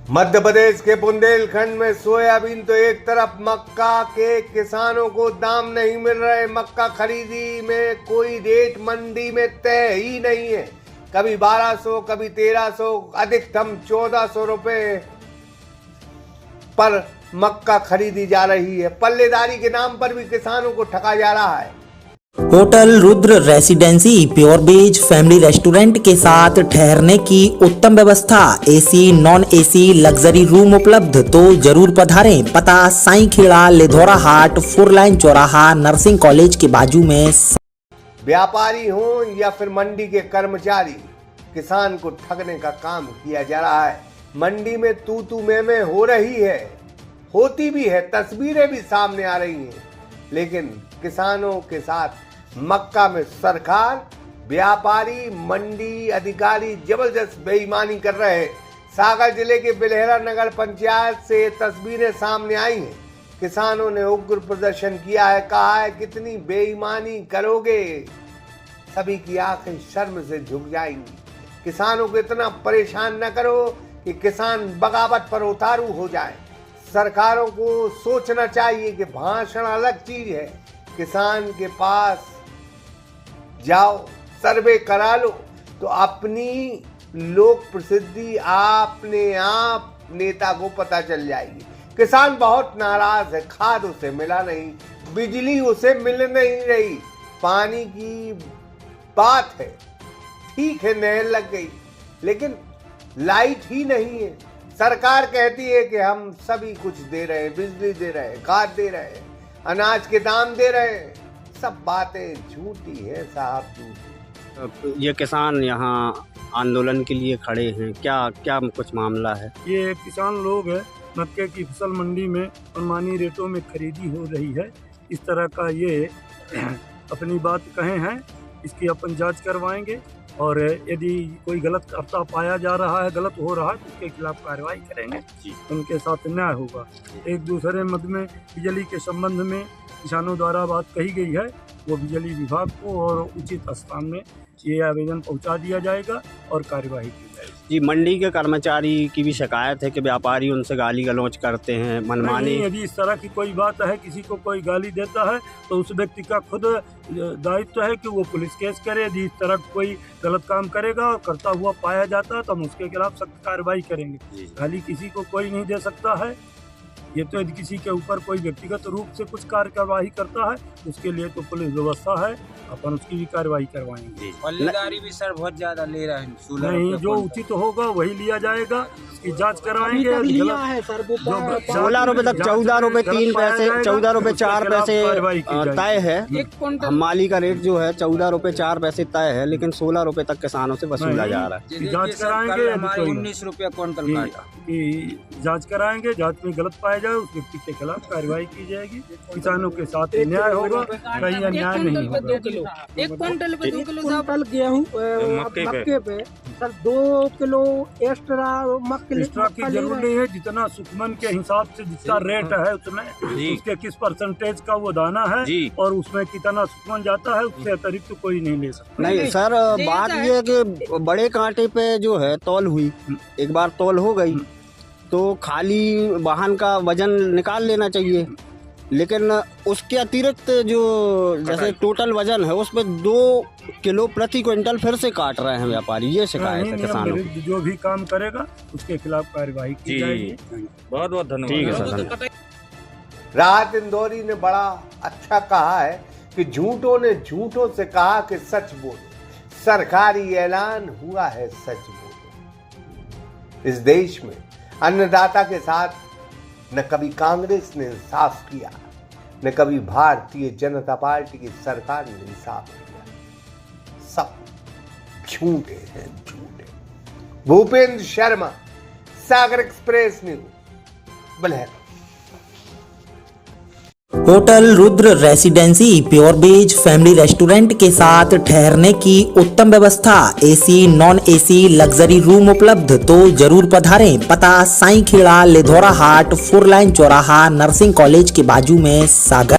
मध्य प्रदेश के बुंदेलखंड में सोयाबीन तो एक तरफ, मक्का के किसानों को दाम नहीं मिल रहे। मक्का खरीदी में कोई रेट मंडी में तय ही नहीं है। कभी 1200, कभी 1300, अधिकतम 1400 रुपए पर मक्का खरीदी जा रही है। पल्लेदारी के नाम पर भी किसानों को ठगा जा रहा है। Hotel Rudra residency pure veg family restaurant के साथ ठहरने की उत्तम व्यवस्था, AC non AC luxury room उपलब्ध, तो जरूर पधारें। पता साईं खेड़ा, लिधौरा हाट, 4 लाइन चौराहा, नर्सिंग कॉलेज के बाजू में। व्यापारी हों या फिर मंडी के कर्मचारी, किसान को ठगने का काम किया जा रहा है। मंडी में तू मैं हो रही है, होती भी है, तस्वीरें भी सामने आ रही हैं, लेकिन किसानों के साथ मक्का में सरकार, व्यापारी, मंडी अधिकारी जबरदस्त बेईमानी कर रहे हैं। सागर जिले के बिलहरा नगर पंचायत से तस्वीरें सामने आई हैं। किसानों ने उग्र प्रदर्शन किया है, कहा है कितनी बेईमानी करोगे, सभी की आंखें शर्म से झुक जाएंगी। किसानों को इतना परेशान न करो कि किसान बगावत पर उतारू हो जाए। सरकारों को सोचना चाहिए कि भाषण अलग चीज है, किसान के पास जाओ, सर्वे करा लो, तो अपनी लोक प्रसिद्धि अपने आप नेता को पता चल जाएगी। किसान बहुत नाराज है, खाद उसे मिला नहीं, बिजली उसे मिल नहीं रही, पानी की बात है, ठीक है नहर लग गई, लेकिन लाइट ही नहीं है। सरकार कहती है कि हम सभी कुछ दे रहे हैं, बिजली दे रहे हैं, खाद दे रहे हैं, अनाज के दाम दे रहे हैं, सब बातें झूठी है साहब, झूठी। ये किसान यहाँ आंदोलन के लिए खड़े हैं, क्या कुछ मामला है? ये किसान लोग हैं, मक्के की फसल मंडी में मनमानी रेटों में खरीदी हो रही है, इस तरह का ये अपनी बात कहे हैं। इसकी अपन जांच करवाएंगे और यदि कोई गलत करता पाया जा रहा है, गलत हो रहा है, तो उसके खिलाफ कार्रवाई करेंगे, उनके साथ न्याय होगा। एक दूसरे मद में बिजली के संबंध में किसानों द्वारा बात कही गई है, वो बिजली विभाग को और उचित स्थान में ये आवेदन पहुंचा दिया जाएगा और कार्यवाही की जाएगी। जी, मंडी के कर्मचारी की भी शिकायत है कि व्यापारी उनसे गाली गलौज करते हैं, मनमानी। यदि इस तरह की कोई बात है, किसी को कोई गाली देता है, तो उस व्यक्ति का खुद दायित्व है कि वो पुलिस केस करे। यदि इस तरह कोई गलत काम करेगा और करता हुआ पाया जाता है तो हम उसके खिलाफ सख्त कार्रवाई करेंगे। गाली किसी को कोई नहीं दे सकता है। ये तो यदि किसी के ऊपर कोई व्यक्तिगत रूप से कुछ कार्यवाही करता है, उसके लिए तो पुलिस व्यवस्था है, अपन उसकी भी कार्रवाई करवाएंगे। पल्लेदारी भी सर बहुत ज्यादा ले रहे हैं, नहीं, जो उचित होगा वही लिया जाएगा, उसकी जांच करवाएंगे। 16 रुपए तक 14 रुपए 3 पैसे, 14 रुपए 4 पैसे तय है। माली का रेट जो है 14 रुपए 4 पैसे तय है, लेकिन 16 रुपए तक किसानों से वसूला जा रहा है। जांच कराएंगे, 19 रुपया क्विंटल काटा। जांच कराएंगे, जांच में गलत पाया जाए उस व्यक्ति के खिलाफ कार्रवाई की जाएगी। किसानों के साथ न्याय होगा, कहीं अन्याय नहीं होगा। 1 क्विंटल पे 2 किलो गेहूं मक्के पे सर 2 किलो एक्स्ट्रा की जरूरत नहीं है। जितना सुखमन के हिसाब से जितना रेट है उसमें उसके किस परसेंटेज का वो दाना है और उसमें कितना सुखमन जाता है, उससे अतिरिक्त कोई नहीं ले सकता। नहीं सर, बात ये है कि बड़े कांटे पे जो है तौल हुई, एक बार तौल हो गई तो खाली वाहन का वजन निकाल लेना चाहिए, लेकिन उसके अतिरिक्त जो जैसे टोटल वजन है उसमें 2 किलो प्रति क्विंटल फिर से काट रहे हैं व्यापारी। ये शिकायत है किसानों की। जो भी काम करेगा उसके खिलाफ कार्रवाई की जाएगी। बहुत बहुत धन्यवाद। ठीक है सर। राहत इंदौरी ने बड़ा अच्छा कहा है कि झूठों ने झूठों से कहा कि सच बोलो। सरकारी ऐलान हुआ है, सच बोलो। इस देश में अन्नदाता के साथ न कभी कांग्रेस ने इंसाफ किया, न कभी भारतीय जनता पार्टी की सरकार ने इंसाफ किया। सब झूठे हैं, झूठे। Bhupendra Sharma, Sagar express news, Bilhara. Hotel Rudra residency pure veg family restaurant के साथ ठहरने की उत्तम व्यवस्था, AC non AC luxury room उपलब्ध, तो जरूर पधारें। पता साईं खेड़ा, लिधौरा हाट, 4 लाइन चौराहा, नर्सिंग कॉलेज के बाजू में, सागर।